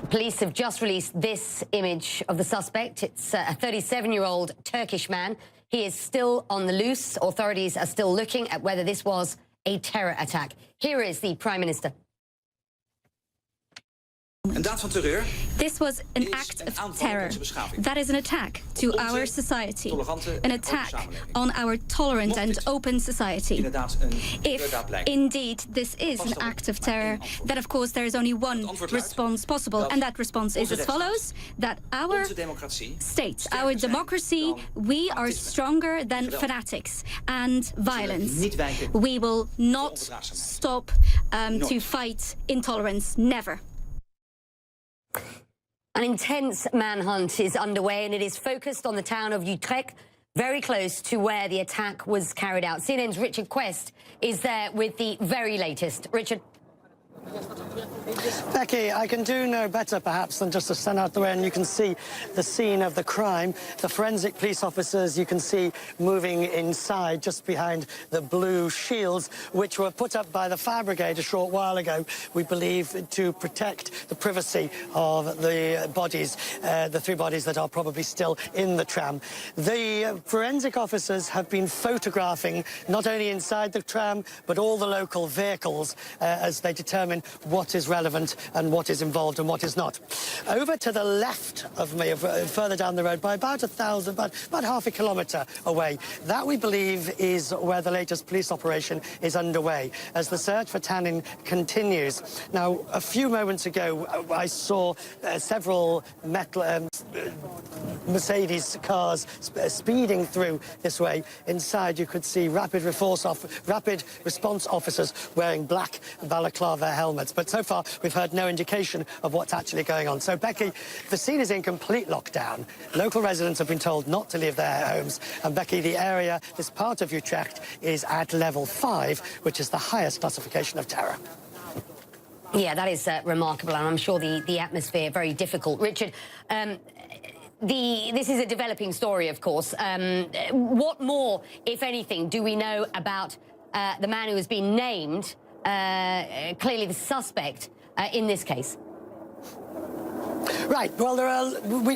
Police have just released this image of the suspect. It's a 37-year-old Turkish man. He is still on the loose. Authorities are still looking at whether this was a terror attack. Here is the Prime Minister. This was an act of terror. That is an attack to our society, an attack on our tolerant and open society. If indeed this is an act of terror, then of course there is only one response possible, and that response is as follows: that our state, our democracy, we are stronger than fanatics and violence. We will not stop to fight intolerance, never. An intense manhunt is underway, and it is focused on the town of Utrecht, very close to where the attack was carried out. CNN's Richard Quest is there with the very latest. Richard. Becky, I can do no better, perhaps, than just to stand out the way, and you can see the scene of the crime. The forensic police officers, you can see moving inside, just behind the blue shields, which were put up by the fire brigade a short while ago, we believe, to protect the privacy of the bodies, the three bodies that are probably still in the tram. The forensic officers have been photographing not only inside the tram, but all the local vehicles as they determine what is relevant and what is involved and what is not. Over to the left of me, further down the road, by about half a kilometre away, that we believe is where the latest police operation is underway, as the search for Tannin continues. Now, a few moments ago, I saw several Mercedes cars speeding through this way. Inside, you could see rapid response officers wearing black balaclava helmets. But so far, we've heard no indication of what's actually going on. So, Becky, the scene is in complete lockdown. Local residents have been told not to leave their homes. And, Becky, the area, this part of Utrecht, is at level 5, which is the highest classification of terror. Yeah, that is remarkable, and I'm sure the atmosphere very difficult. Richard, this is a developing story, of course. What more, if anything, do we know about the man who has been named, clearly the suspect in this case? Right, well, there are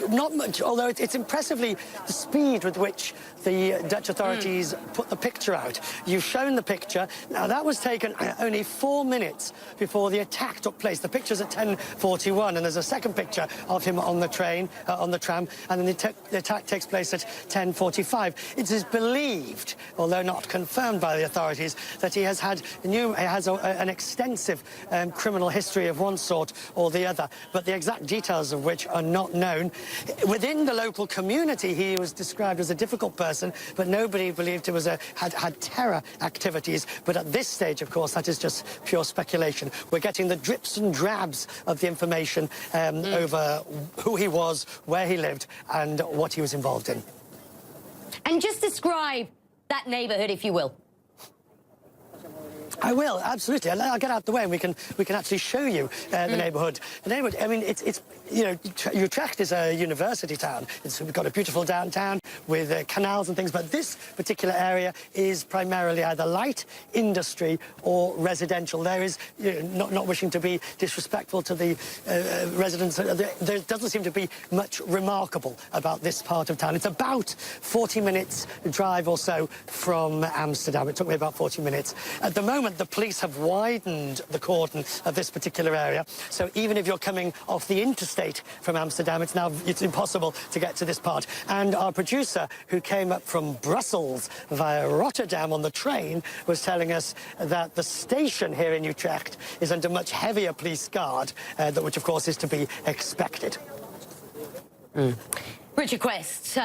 not much, although it's impressively the speed with which the Dutch authorities put the picture out. You've shown the picture. Now, that was taken only 4 minutes before the attack took place. The picture's at 10:41, and there's a second picture of him on the train, on the tram, and then the attack takes place at 10:45. It is believed, although not confirmed by the authorities, that he has had an extensive criminal history of one sort or the other, but the exact details of which are not known. Within the local community, he was described as a difficult person, but nobody believed he was had terror activities. But at this stage, of course, that is just pure speculation. We're getting the drips and drabs of the information over who he was, where he lived, and what he was involved in. And just describe that neighbourhood, if you will. I will, absolutely. I'll get out the way and we can actually show you the neighbourhood. The neighbourhood, I mean, it's you know, Utrecht is a university town. We've got a beautiful downtown with canals and things, but this particular area is primarily either light industry or residential. There is, you know, not wishing to be disrespectful to the residents, there doesn't seem to be much remarkable about this part of town. It's about 40 minutes drive or so from Amsterdam. It took me about 40 minutes. At the moment, the police have widened the cordon of this particular area, so even if you're coming off the interstate from Amsterdam, it's impossible to get to this part. And our producer, who came up from Brussels via Rotterdam on the train, was telling us that the station here in Utrecht is under much heavier police guard, which of course is to be expected. Richard Quest,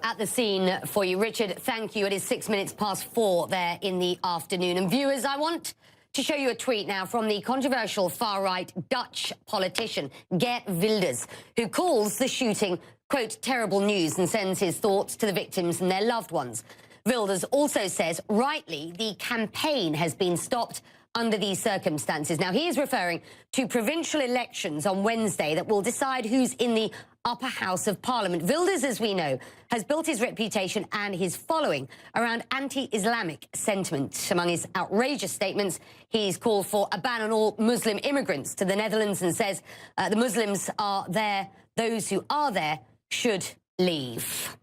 at the scene for you. Richard, thank you. It is 4 there in the afternoon. And viewers, I want to show you a tweet now from the controversial far-right Dutch politician Geert Wilders, who calls the shooting, quote, terrible news, and sends his thoughts to the victims and their loved ones. Wilders also says, rightly, the campaign has been stopped under these circumstances. Now, he is referring to provincial elections on Wednesday that will decide who's in the upper house of parliament. Wilders, as we know, has built his reputation and his following around anti-Islamic sentiment. Among his outrageous statements, he's called for a ban on all Muslim immigrants to the Netherlands and says the Muslims are there, those who are there should leave.